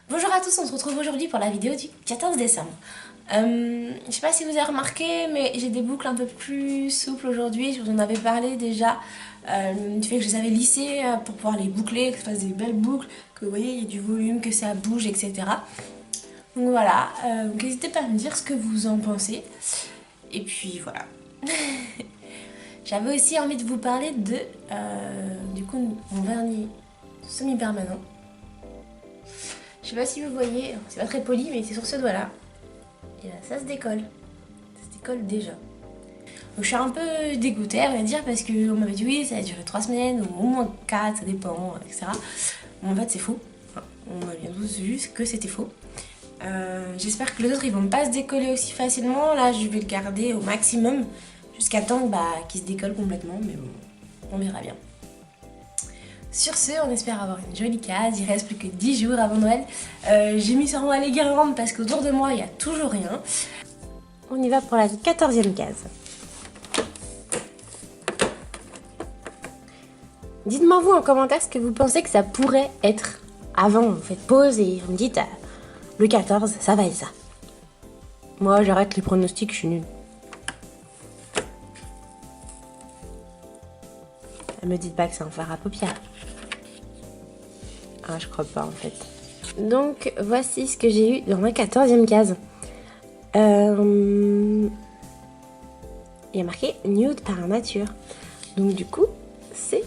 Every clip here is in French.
Bonjour à tous, on se retrouve aujourd'hui pour la vidéo du 14 décembre. Je sais pas si vous avez remarqué, mais j'ai des boucles un peu plus souples aujourd'hui. Je vous en avais parlé déjà du fait que je les avais lissées pour pouvoir les boucler, que ce fasse des belles boucles, que vous voyez, il y a du volume, que ça bouge, etc. Donc voilà, donc n'hésitez pas à me dire ce que vous en pensez. Et puis voilà. J'avais aussi envie de vous parler de du coup mon vernis semi-permanent. Je sais pas si vous voyez, c'est pas très poli, mais c'est sur ce doigt là. Et là, ça se décolle. Ça se décolle déjà. Donc je suis un peu dégoûtée à vrai dire parce qu'on m'avait dit oui, ça va durer 3 semaines ou au moins 4, ça dépend, etc. Bon, en fait c'est faux. Enfin, on a bien tous vu que c'était faux. J'espère que les autres ils vont pas se décoller aussi facilement. Là je vais le garder au maximum jusqu'à temps qu'il se décolle complètement, mais bon, on verra bien. Sur ce, on espère avoir une jolie case, il reste plus que 10 jours avant Noël. J'ai mis sur moi les guirlandes parce qu'autour de moi il n'y a toujours rien. On y va pour la 14e case. Dites-moi vous en commentaire ce que vous pensez que ça pourrait être avant. Vous faites pause et vous me dites le 14, ça va être ça. Moi j'arrête les pronostics, je suis nulle. Me dites pas que c'est un fard à paupières. Ah, je crois pas en fait. Donc voici ce que j'ai eu dans ma 14e case. Il y a marqué nude par nature. Donc du coup, c'est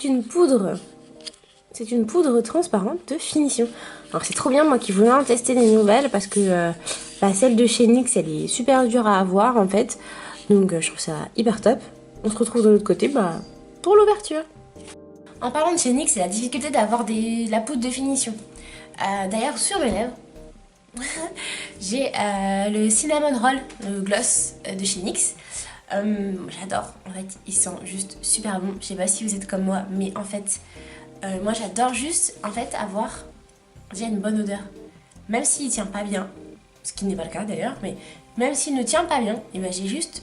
une poudre. C'est une poudre transparente de finition. Alors c'est trop bien, moi qui voulais en tester des nouvelles parce que celle de chez NYX, elle est super dure à avoir en fait. Donc je trouve ça hyper top. On se retrouve de l'autre côté pour l'ouverture. En parlant de chez NYX, c'est la difficulté d'avoir la poudre de finition. D'ailleurs sur mes lèvres, j'ai le Cinnamon Roll, le gloss de chez NYX. J'adore, en fait il sent juste super bon. Je sais pas si vous êtes comme moi, mais en fait moi j'adore juste en fait avoir déjà une bonne odeur. Même s'il tient pas bien, ce qui n'est pas le cas d'ailleurs, mais même s'il ne tient pas bien, et j'ai juste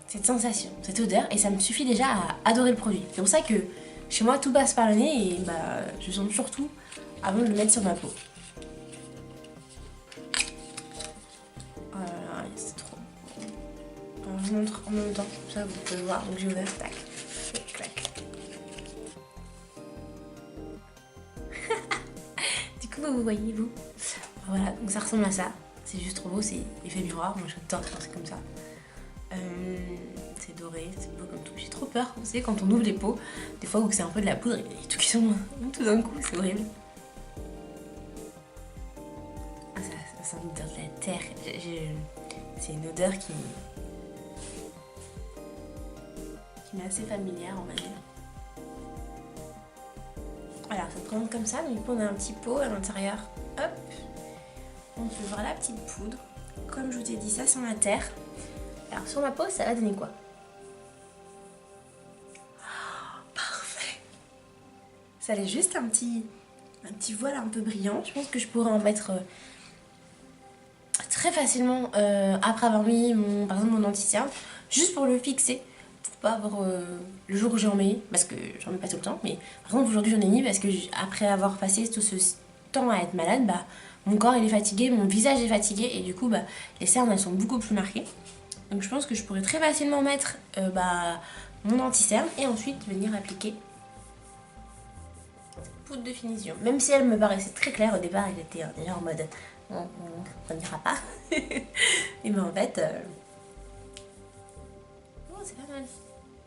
cette sensation, cette odeur, et ça me suffit déjà à adorer le produit. C'est pour ça que chez moi tout passe par le nez et je sens surtout avant de le mettre sur ma peau. Oh là là, c'est trop. Alors, je vous montre en même temps, ça vous pouvez voir, donc j'ai ouvert, tac, clac. Du coup vous voyez vous. Voilà, donc ça ressemble à ça. C'est juste trop beau, c'est effet miroir, moi j'adore quand c'est comme ça. C'est doré, c'est beau comme tout. J'ai trop peur, vous savez, quand on ouvre les pots, des fois où c'est un peu de la poudre, il y a des trucs qui sont tout d'un coup, c'est horrible. Ah, ça sent l'odeur de la terre. C'est une odeur qui m'est assez familière, on va dire. Alors, ça se présente comme ça, du coup on a un petit pot à l'intérieur. Hop, on peut voir la petite poudre. Comme je vous ai dit, ça sent la terre. Alors sur ma peau, ça va donner quoi? Oh, parfait. Ça laisse juste un petit voile un peu brillant. Je pense que je pourrais en mettre très facilement après avoir mis par exemple mon anti-cerne, juste pour le fixer, pour pas avoir le jour où j'ai en mis, parce que j'en mets pas tout le temps, mais par exemple aujourd'hui j'en ai mis parce que après avoir passé tout ce temps à être malade, mon corps il est fatigué, mon visage est fatigué et du coup les cernes elles sont beaucoup plus marquées. Donc je pense que je pourrais très facilement mettre mon anti-cerne et ensuite venir appliquer cette poudre de finition. Même si elle me paraissait très claire au départ, elle était déjà en mode on n'ira pas. Et en fait, c'est pas mal.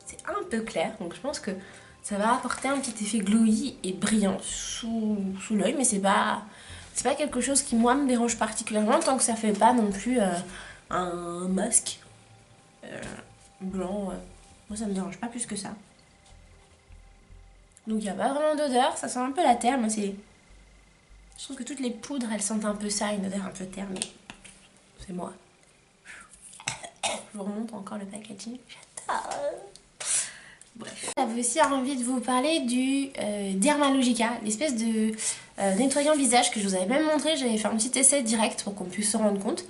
C'est un peu clair, donc je pense que ça va apporter un petit effet glowy et brillant sous l'œil, mais c'est pas quelque chose qui moi me dérange particulièrement tant que ça fait pas non plus un masque blanc. Moi ça me dérange pas plus que ça. Donc il n'y a pas vraiment d'odeur, ça sent un peu la terre. Moi je trouve que toutes les poudres elles sentent un peu ça, une odeur un peu terre, mais c'est moi. Je vous remonte encore le packaging, j'adore. Bref. J'avais aussi envie de vous parler du Dermalogica, l'espèce de nettoyant visage que je vous avais même montré. J'avais fait un petit essai direct pour qu'on puisse se rendre compte.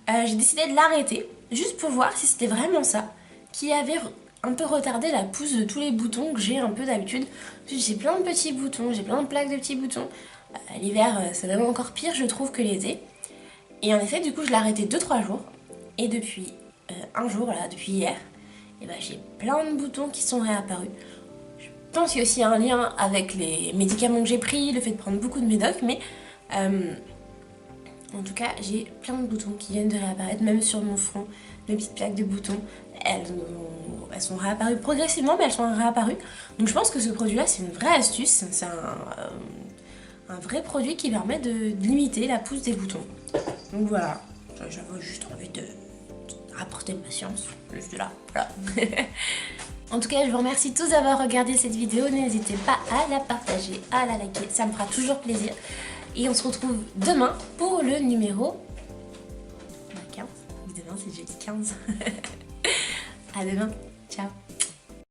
J'ai décidé de l'arrêter juste pour voir si c'était vraiment ça qui avait un peu retardé la pousse de tous les boutons que j'ai un peu d'habitude. J'ai plein de petits boutons, j'ai plein de plaques de petits boutons. L'hiver, c'est vraiment encore pire, je trouve, que l'été. Et en effet, du coup, je l'ai arrêté 2-3 jours. Et depuis un jour, là, depuis hier, et ben, j'ai plein de boutons qui sont réapparus. Je pense qu'il y a aussi un lien avec les médicaments que j'ai pris, le fait de prendre beaucoup de médocs, mais en tout cas, j'ai plein de boutons qui viennent de réapparaître, même sur mon front, mes petites plaques de boutons. Elles sont réapparues progressivement, mais elles sont réapparues. Donc je pense que ce produit-là, c'est une vraie astuce. C'est un vrai produit qui permet de limiter la pousse des boutons. Donc voilà, j'avais juste envie de rapporter ma science, juste là, voilà. En tout cas, je vous remercie tous d'avoir regardé cette vidéo. N'hésitez pas à la partager, à la liker, ça me fera toujours plaisir. Et on se retrouve demain pour le numéro 15. Demain, c'est jeudi 15. À demain, ciao.